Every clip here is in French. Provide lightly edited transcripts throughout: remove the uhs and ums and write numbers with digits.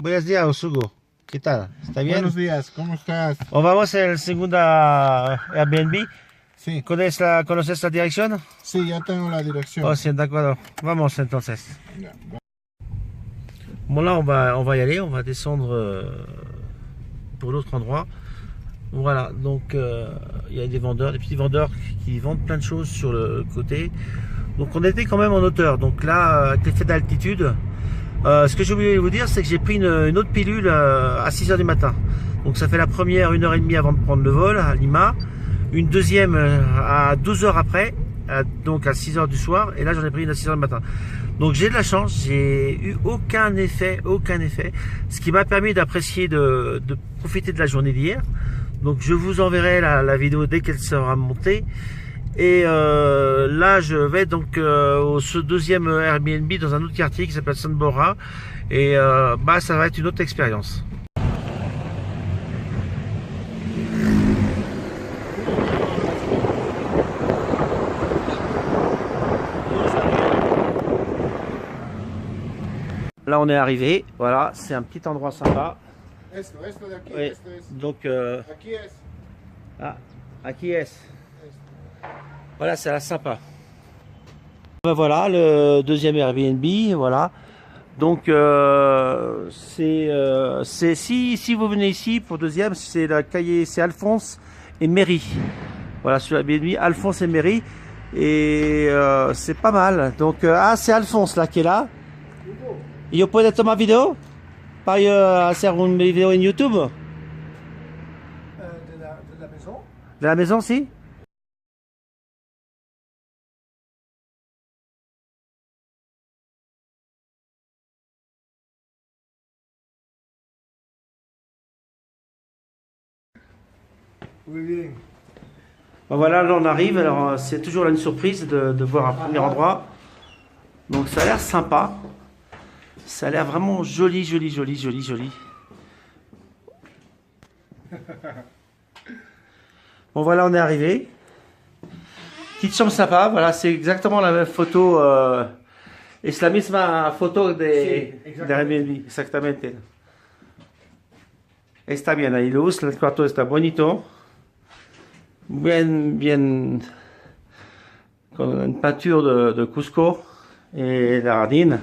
Buenos días, Hugo. ¿Qué tal? ¿Está bien? Buenos días, ¿cómo estás? Vamos al segunda Airbnb. Sí, ¿Conoces la dirección? sí, ya tengo la dirección. Oh, sí, d'accord. Vamos entonces. Ya, Bon, là, on va y aller. On va descendre pour l'autre endroit. Voilà, donc il y a des vendeurs, des petits vendeurs qui vendent plein de choses sur le côté. Donc on était quand même en hauteur. Donc là, avec l'effet d'altitude, ce que j'ai oublié de vous dire, c'est que j'ai pris une autre pilule à 6h du matin. Donc ça fait la première 1h30 avant de prendre le vol à Lima. Une deuxième à 12h après, donc à 6h du soir. Et là j'en ai pris une à 6h du matin. Donc j'ai de la chance, j'ai eu aucun effet. Ce qui m'a permis d'apprécier, de profiter de la journée d'hier. Donc je vous enverrai la vidéo dès qu'elle sera montée. Et là je vais donc au ce deuxième Airbnb dans un autre quartier qui s'appelle Sambora. Et bah ça va être une autre expérience. Là on est arrivé, voilà, c'est un petit endroit sympa. Esto de aquí, Oui. esto es. Donc Aquí es. ah, aquí es. Voilà, c'est là sympa. Ben voilà, le deuxième Airbnb, voilà. Donc c'est si vous venez ici pour deuxième, c'est la cahier, c'est Alphonse et Mary. Voilà, sur Airbnb, Alphonse et Mary. Et c'est pas mal. Donc c'est Alphonse là qui est là. Yo puedes tomar video para hacer un video en YouTube. De la maison. De la maison, si? Muy bien. Ben voilà, là on arrive. Alors c'est toujours là une surprise de voir un premier endroit. Donc ça a l'air sympa. Ça a l'air vraiment joli. Bon voilà, on est arrivé. Petite chambre sympa. Voilà, c'est exactement la même photo. Es la misma foto de Airbnb, exactamente. Está bien, hay luz, el cuarto está bonito. Bien, con une peinture de Cusco et la jardine.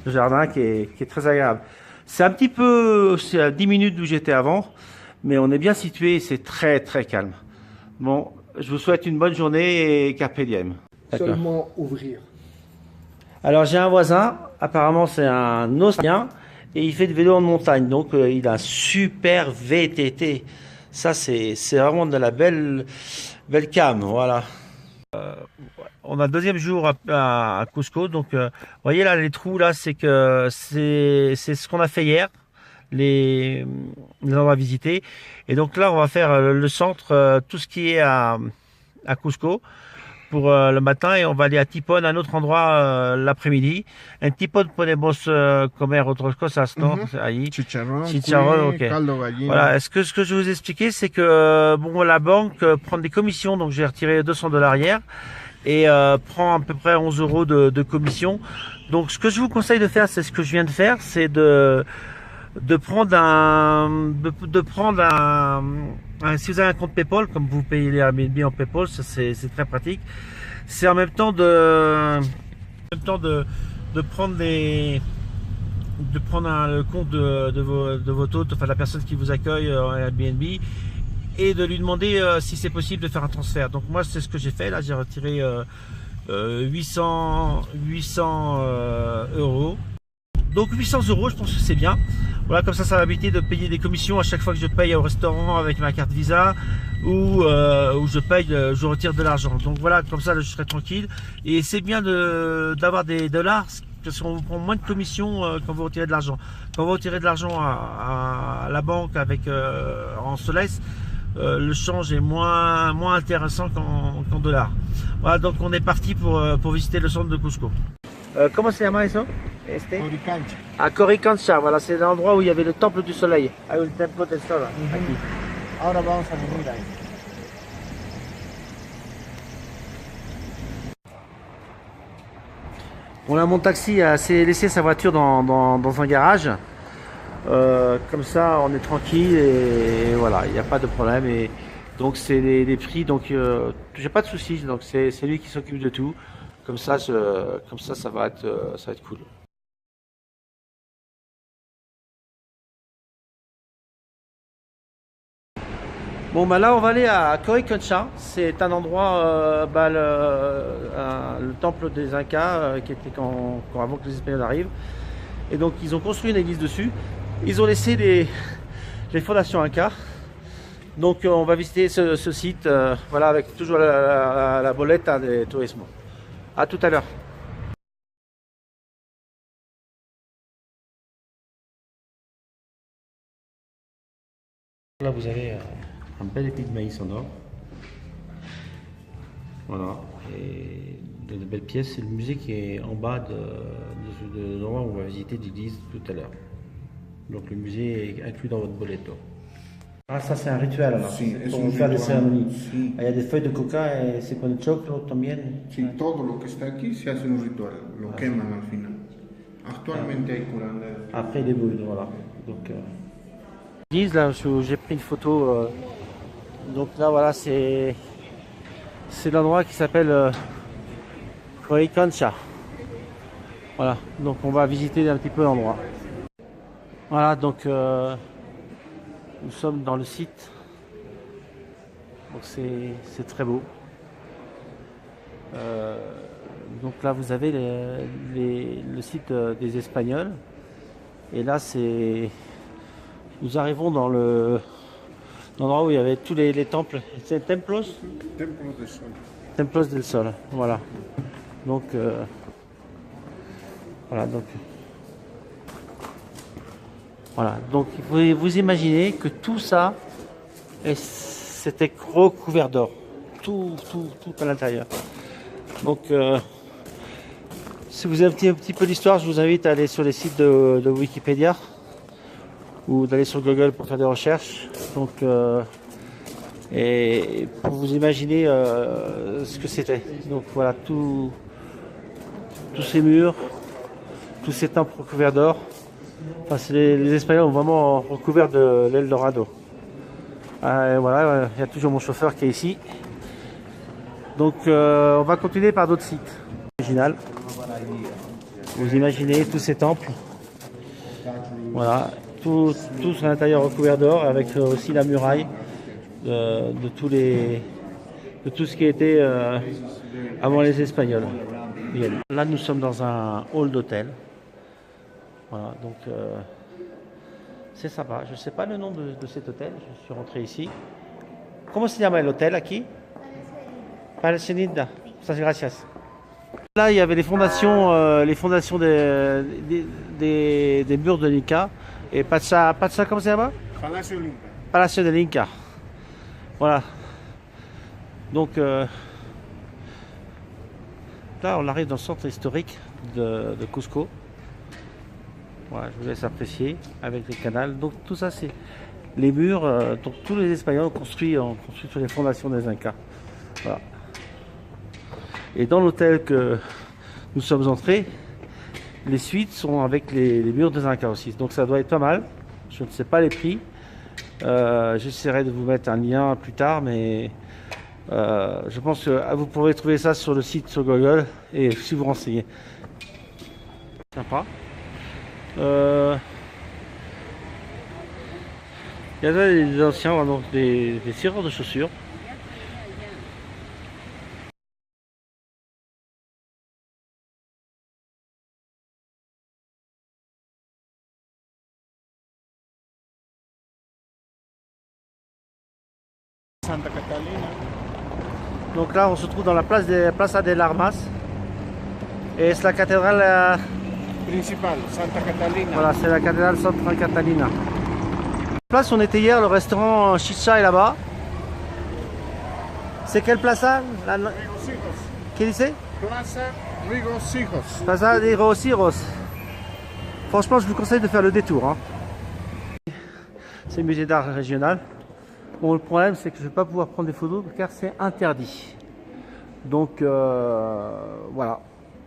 Le jardin qui est très agréable. C'est un petit peu, c'est à 10 minutes d'où j'étais avant, mais on est bien situé, c'est très calme. Bon, je vous souhaite une bonne journée et carpe diem. D'accord. Seulement ouvrir. Alors j'ai un voisin, apparemment c'est un Australien, et il fait de vélo en montagne, donc il a un super VTT. Ça c'est vraiment de la belle cam, voilà. On a le deuxième jour à Cusco, donc vous voyez là les trous là, c'est ce qu'on a fait hier, les endroits à visiter. Et donc là on va faire le centre, tout ce qui est à Cusco pour le matin, et on va aller à Tipon, un autre endroit l'après-midi. En Tipon podemos comer otras cosas, ¿no? Ahí. Chicharrón, Chicharrón, cuy, ok. caldo gallina. Voilà, ce que je vais vous expliquer, c'est que bon, la banque prend des commissions, donc j'ai retiré $200 hier, et prend à peu près 11 € de commission. Donc ce que je vous conseille de faire, c'est ce que je viens de faire, c'est de prendre si vous avez un compte PayPal, comme vous payez les Airbnb en PayPal, ça c'est très pratique. C'est en même temps de prendre le compte de votre hôte, enfin de la personne qui vous accueille en Airbnb, et de lui demander si c'est possible de faire un transfert. Donc moi c'est ce que j'ai fait. Là j'ai retiré 800 €. Donc 800 €, je pense que c'est bien. Voilà, comme ça va m'éviter de payer des commissions à chaque fois que je paye au restaurant avec ma carte Visa, ou je retire de l'argent. Donc voilà, comme ça je serai tranquille. Et c'est bien d'avoir des dollars, parce qu'on vous prend moins de commissions quand vous retirez de l'argent. Quand vous retirez de l'argent à la banque en Soles, le change est moins intéressant qu'en dollars. Voilà, donc on est parti pour visiter le centre de Cusco. Comment se llama eso? Coricancha. À Coricancha, voilà, c'est l'endroit où il y avait le temple du soleil. Hay un templo del sol, aquí. Ahora vamos a venir ahí. Bon là mon taxi s'est laissé sa voiture dans un garage. Comme ça on est tranquille et voilà, il n'y a pas de problème. Et donc c'est les prix, donc j'ai pas de soucis. Donc c'est lui qui s'occupe de tout. Comme ça, ça va être cool. Bon bah là on va aller à Coricancha, c'est un endroit, le temple des Incas qui était avant que les Espagnols arrivent. Et donc ils ont construit une église dessus, ils ont laissé les fondations Incas. Donc on va visiter ce site, voilà, avec toujours la boleta de tourisme. À tout à l'heure. Là vous avez un bel épi de maïs en or. Voilà. Et de belles pièces. C'est le musée qui est en bas de l'endroit où on va visiter l'église tout à l'heure. Donc le musée est inclus dans votre boleto. Ah, ça c'est un rituel alors, pour faire des cérémonies. Sí. Il y a des feuilles de coca et c'est con el choclo también. Sí, todo lo que está aquí se hace un ritual, lo queman al final. Actualmente hay curanderos. Après les boules, voilà. Donc, l'église, là, j'ai pris une photo. Donc là, voilà, c'est l'endroit qui s'appelle Coricancha. Voilà, donc on va visiter un petit peu l'endroit. Voilà, donc nous sommes dans le site. Donc c'est très beau. Donc là, vous avez le site des Espagnols. Et là, nous arrivons dans l'endroit où il y avait tous les temples. C'est Templos? Templo del Sol. Templos del Sol, voilà. Donc, donc vous imaginez que tout ça, c'était recouvert d'or. Tout à l'intérieur. Donc, si vous avez un petit peu d'histoire, je vous invite à aller sur les sites de Wikipédia ou d'aller sur Google pour faire des recherches. Donc, et pour vous imaginer ce que c'était. Donc voilà, tous ces murs, tous ces temples recouverts d'or. Enfin, les Espagnols ont vraiment recouvert de l'Eldorado. Voilà, il y a toujours mon chauffeur qui est ici. Donc on va continuer par d'autres sites. Original. Vous imaginez tous ces temples. Voilà, tout à l'intérieur recouvert d'or, avec aussi la muraille de tout ce qui était avant les Espagnols. Là, nous sommes dans un hall d'hôtel. Voilà, donc c'est sympa. Je ne sais pas le nom de cet hôtel. Je suis rentré ici. Comment se llama l'hôtel ici? Palacinida. Muchas gracias. Là, il y avait les fondations des murs de l'Inca. Et Pacha, comment ça s'appelle? Palacio Inca. Palacio de l'Inca. Voilà. Donc là, on arrive dans le centre historique de Cusco. Voilà, je vous laisse apprécier avec les canals. Donc tout ça, c'est les murs. Donc tous les Espagnols ont construit sur les fondations des Incas. Voilà. Et dans l'hôtel que nous sommes entrés, les suites sont avec les murs des Incas aussi. Donc ça doit être pas mal. Je ne sais pas les prix. J'essaierai de vous mettre un lien plus tard, mais je pense que vous pourrez trouver ça sur le site, sur Google, et si vous renseignez. Sympa. Il y a là des anciens, donc des tireurs de chaussures. Santa Catalina. Donc là, on se trouve dans la Plaza de Armas. Et c'est la cathédrale. Principal, Santa Catalina. Voilà, c'est la cathédrale Santa Catalina. La place où on était hier, le restaurant Chicha est là-bas. C'est quelle plaza? Qui dit c'est? Plaza Rigocijos. Plaza de Rosiros. Franchement, je vous conseille de faire le détour. Hein. C'est le musée d'art régional. Bon, le problème, c'est que je ne vais pas pouvoir prendre des photos car c'est interdit. Donc, voilà,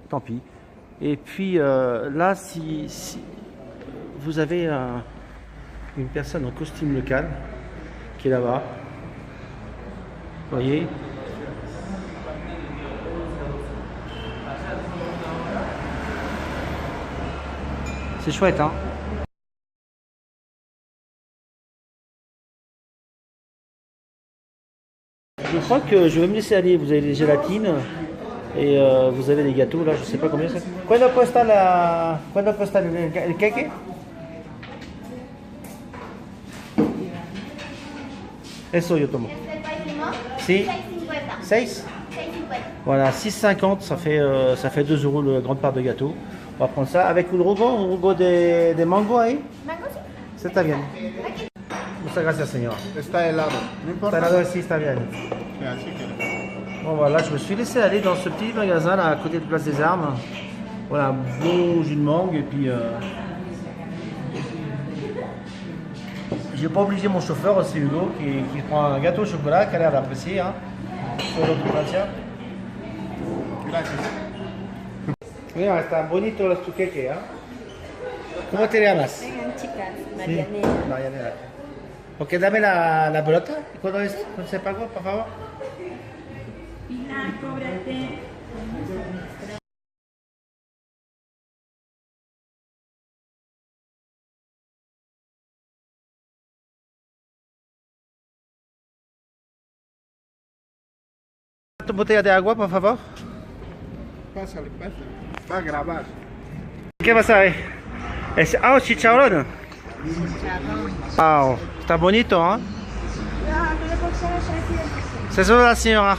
tant pis. Et puis là, si vous avez une personne en costume local qui est là-bas, vous voyez. C'est chouette, hein. Je crois que je vais me laisser aller. Vous avez des gélatines et vous avez des gâteaux là, je sais pas combien c'est. Cuando cuesta el queque? Eso yo tomo. Si. 6? Voilà, 6,50, ça fait 2 euros la grande part de gâteau. On va prendre ça avec un jugo de mango ahí. Mango, sí. Ça está bien. Muchas gracias, señor. Está helado. No importa. Está helado, sí, está bien. Así que... Bon voilà, je me suis laissé aller dans ce petit magasin là à côté de Place des Armes. Voilà, beau jus de mangue et puis j'ai pas obligé mon chauffeur aussi Hugo qui prend un gâteau au chocolat qui a l'air d'apprécier hein, sur l'autre Francia. Gracias. Mira, está bonito tu queque, ¿eh? ¿Cómo te llamas? Vengan, chicas. Sí, Marianela. Marianela. Ok, dame la pelota. ¿Cuándo se pagó, por favor? Pilar, cóbrate. ¿Tu botella de agua, por favor? Pásale, pásale. Va a grabar. ¿Qué pasa ahí? Chicharrón. Wow, está bonito, ¿eh? C'est ça la señora.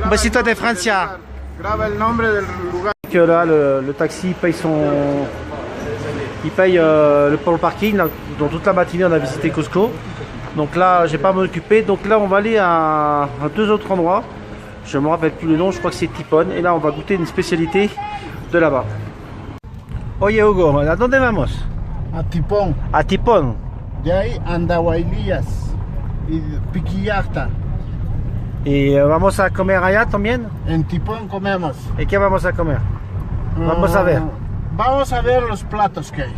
Un besito de Francia. Graba el nombre del lugar. Que là, le taxi paye pour le parking. Là, dans toute la matinée, on a visité Costco. Donc là, j'ai pas à m'occuper. Donc là, on va aller à 2 autres endroits. Je me rappelle plus le nom. Je crois que c'est Tipon. Et là, on va goûter une spécialité de là-bas. Oye, Hugo, ¿a dónde vamos? A Tipón. A Tipon. De ahí Andahuaylillas y Piquillacta. ¿Y vamos a comer allá también? En Tipón comemos. ¿Y qué vamos a comer? Vamos a ver. Vamos a ver los platos que hay.